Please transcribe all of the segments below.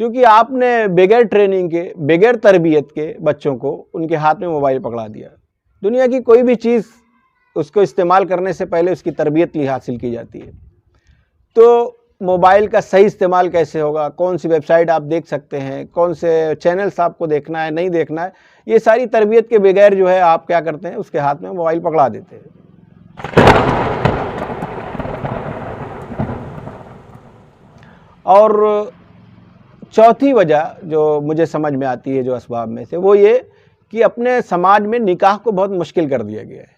چونکہ آپ نے بغیر ٹریننگ کے، بغیر تربیت کے بچوں کو ان کے ہاتھ میں موبائل پکڑا دیا۔ دنیا کی کوئی بھی چیز اس کو استعمال کرنے سے پہلے اس کی تربیت حاصل کی جاتی ہے۔ تو موبائل کا صحیح استعمال کیسے ہوگا، کون سی ویب سائٹ آپ دیکھ سکتے ہیں، کون سے چینلز آپ کو دیکھنا ہے نہیں دیکھنا ہے، یہ ساری تربیت کے بغیر جو ہے آپ کیا کرتے ہیں، اس کے ہاتھ میں موبائل پکڑا دیتے ہیں۔ اور چوتھی وجہ جو مجھے سمجھ میں آتی ہے جو اسباب میں سے، وہ یہ کہ اپنے سماج میں نکاح کو بہت مشکل کر دیا گیا ہے۔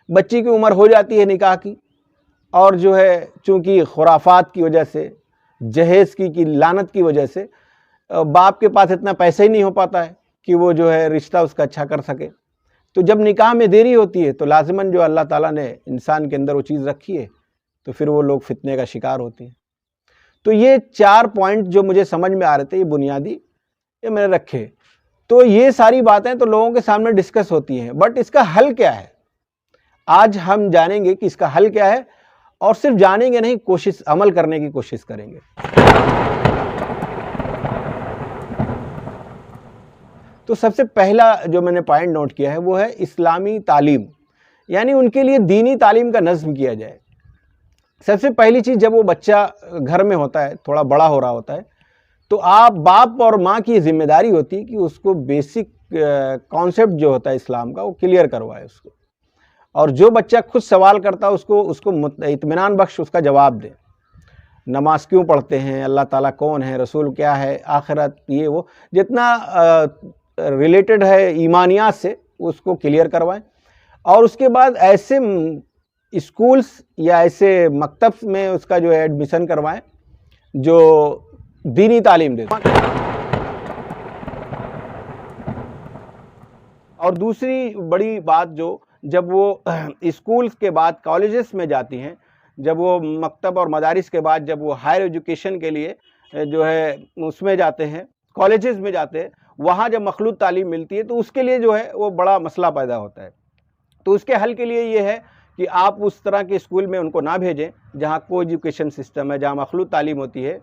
بچی کی عمر ہو جاتی ہے نکاح کی، اور جو ہے چونکہ خرافات کی وجہ سے، جہیز کی لعنت کی وجہ سے باپ کے پاس اتنا پیسہ ہی نہیں ہو پاتا ہے کہ وہ جو ہے رشتہ اس کا اچھا کر سکے۔ تو جب نکاح میں دیری ہوتی ہے تو لازماً جو اللہ تعالیٰ نے انسان کے اندر وہ چیز رکھی ہے تو پھر وہ لوگ فتنے کا شکار ہوتے ہیں۔ تو یہ 4 پوائنٹ جو مجھے سمجھ میں آ رہے تھے، یہ بنیادی یہ میں نے رکھے۔ تو یہ ساری باتیں تو لوگوں کے سامنے ڈسکس ہوتی ہیں، بٹ اس کا حل کیا ہے؟ آج ہم جانیں گے کہ اس کا حل کیا ہے، اور صرف جانیں گے نہیں، عمل کرنے کی کوشش کریں گے۔ تو سب سے پہلا جو میں نے پوائنٹ نوٹ کیا ہے وہ ہے اسلامی تعلیم، یعنی ان کے لیے دینی تعلیم کا نظم کیا جائے۔ سب سے پہلی چیز، جب وہ بچہ گھر میں ہوتا ہے، تھوڑا بڑا ہو رہا ہوتا ہے، تو آپ باپ اور ماں کی ذمہ داری ہوتی ہے کہ اس کو بیسک کانسیپٹ جو ہوتا ہے اسلام کا وہ کلیئر کروائے اس کو، اور جو بچہ خود سوال کرتا ہے اس کو اطمینان بخش اس کا جواب دے۔ نماز کیوں پڑھتے ہیں، اللہ تعالیٰ کون ہے، رسول کیا ہے، آخرت، یہ وہ جتنا ریلیٹڈ ہے ایمانیات سے اس کو کلیئر کروائیں، اور اس کے بعد ایسے اسکولز یا ایسے مکتب میں اس کا جو ہے ایڈمیشن کروائیں جو دینی تعلیم دیتے ہیں۔ اور دوسری بڑی بات، جو جب وہ اسکولز کے بعد کالجز میں جاتی ہیں، جب وہ مکتب اور مدارس کے بعد جب وہ ہائر ایجوکیشن کے لیے جو ہے اس میں جاتے ہیں، کالجز میں جاتے ہیں، وہاں جب مخلوط تعلیم ملتی ہے تو اس کے لیے جو ہے وہ بڑا مسئلہ پیدا ہوتا ہے۔ تو اس کے حل کے لیے یہ ہے کہ آپ اس طرح کے اسکول میں ان کو نہ بھیجیں جہاں کو ایجوکیشن سسٹم ہے، جہاں مخلوط تعلیم ہوتی ہے،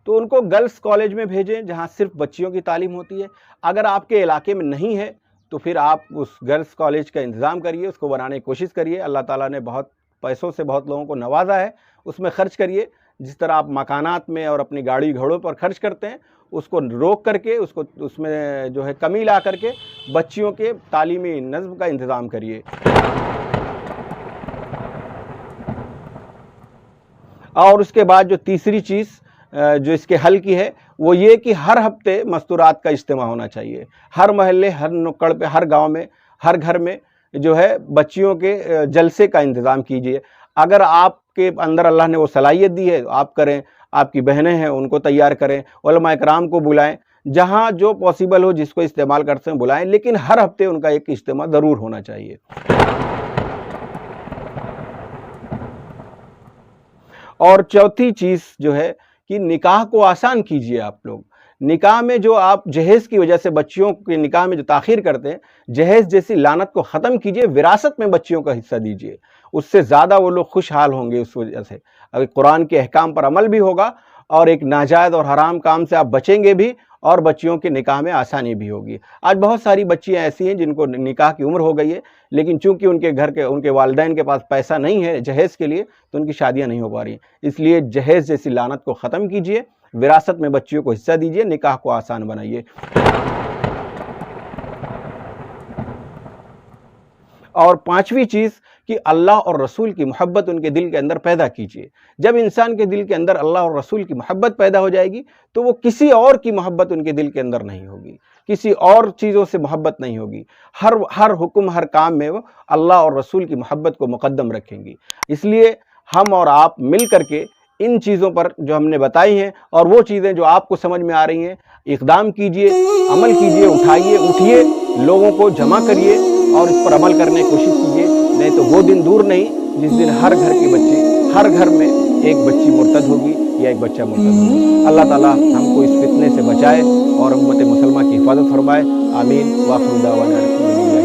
تو ان کو گرلز کالج میں بھیجیں جہاں صرف بچیوں کی تعلیم ہوتی ہے۔ اگر آپ کے علاقے میں نہیں ہے تو پھر آپ اس گرلز کالج کا انتظام کریے، اس کو بنانے کی کوشش کریے۔ اللہ تعالیٰ نے بہت پیسوں سے بہت لوگوں کو نوازا ہے، اس میں خرچ کریے۔ جس طرح آپ مکانات میں اور اپنی گاڑی گھوڑوں پر خرچ کرتے ہیں، اس کو روک کر کے اس میں جو ہے کمی لا کر کے بچیوں کے تعلیمی نظم کا انتظام کریے۔ اور اس کے بعد جو تیسری چیز جو اس کے حل کی ہے وہ یہ کہ ہر ہفتے مستورات کا اجتماع ہونا چاہیے۔ ہر محلے، ہر نکڑ پہ، ہر گاؤں میں، ہر گھر میں جو ہے بچیوں کے جلسے کا انتظام کیجیے۔ اگر آپ کے اندر اللہ نے وہ صلاحیت دی ہے تو آپ کریں، آپ کی بہنیں ہیں ان کو تیار کریں، علماء کرام کو بلائیں، جہاں جو پاسبل ہو جس کو استعمال کرتے ہیں بلائیں، لیکن ہر ہفتے ان کا ایک اجتماع ضرور ہونا چاہیے۔ اور چوتھی چیز جو ہے کہ نکاح کو آسان کیجئے۔ آپ لوگ نکاح میں جو آپ جہیز کی وجہ سے بچیوں کے نکاح میں جو تاخیر کرتے ہیں، جہیز جیسی لعنت کو ختم کیجئے، وراثت میں بچیوں کا حصہ دیجئے، اس سے زیادہ وہ لوگ خوشحال ہوں گے۔ اس وجہ سے اگر قرآن کے احکام پر عمل بھی ہوگا اور ایک ناجائز اور حرام کام سے آپ بچیں گے بھی، اور بچیوں کے نکاح میں آسانی بھی ہوگی۔ آج بہت ساری بچیاں ایسی ہیں جن کو نکاح کی عمر ہو گئی ہے، لیکن چونکہ ان کے گھر کے ان کے والدین کے پاس پیسہ نہیں ہے جہیز کے لیے، تو ان کی شادیاں نہیں ہو پا رہی ہیں۔ اس لیے جہیز جیسی لعنت کو ختم کیجئے، وراثت میں بچیوں کو حصہ دیجئے، نکاح کو آسان بنائیے۔ اور پانچویں چیز کہ اللہ اور رسول کی محبت ان کے دل کے اندر پیدا کیجئے۔ جب انسان کے دل کے اندر اللہ اور رسول کی محبت پیدا ہو جائے گی تو وہ کسی اور کی محبت ان کے دل کے اندر نہیں ہوگی، کسی اور چیزوں سے محبت نہیں ہوگی۔ ہر حکم، ہر کام میں وہ اللہ اور رسول کی محبت کو مقدم رکھیں گی۔ اس لیے ہم اور آپ مل کر کے ان چیزوں پر جو ہم نے بتائی ہیں، اور وہ چیزیں جو آپ کو سمجھ میں آ رہی ہیں، اقدام کیجئے، عمل کیجئے، اٹھیے، لوگوں کو جمع کریے اور اس پر عمل کرنے کی کوشش کیجئے۔ نہیں تو وہ دن دور نہیں جس دن ہر گھر کی بچی، ہر گھر میں ایک بچی مرتد ہوگی یا ایک بچہ مرتد ہوگا۔ اللہ تعالیٰ ہم کو اس فتنے سے بچائے اور امت مسلمہ کی حفاظت فرمائے۔ آمین۔ وآخر دعوانا الحمدللہ۔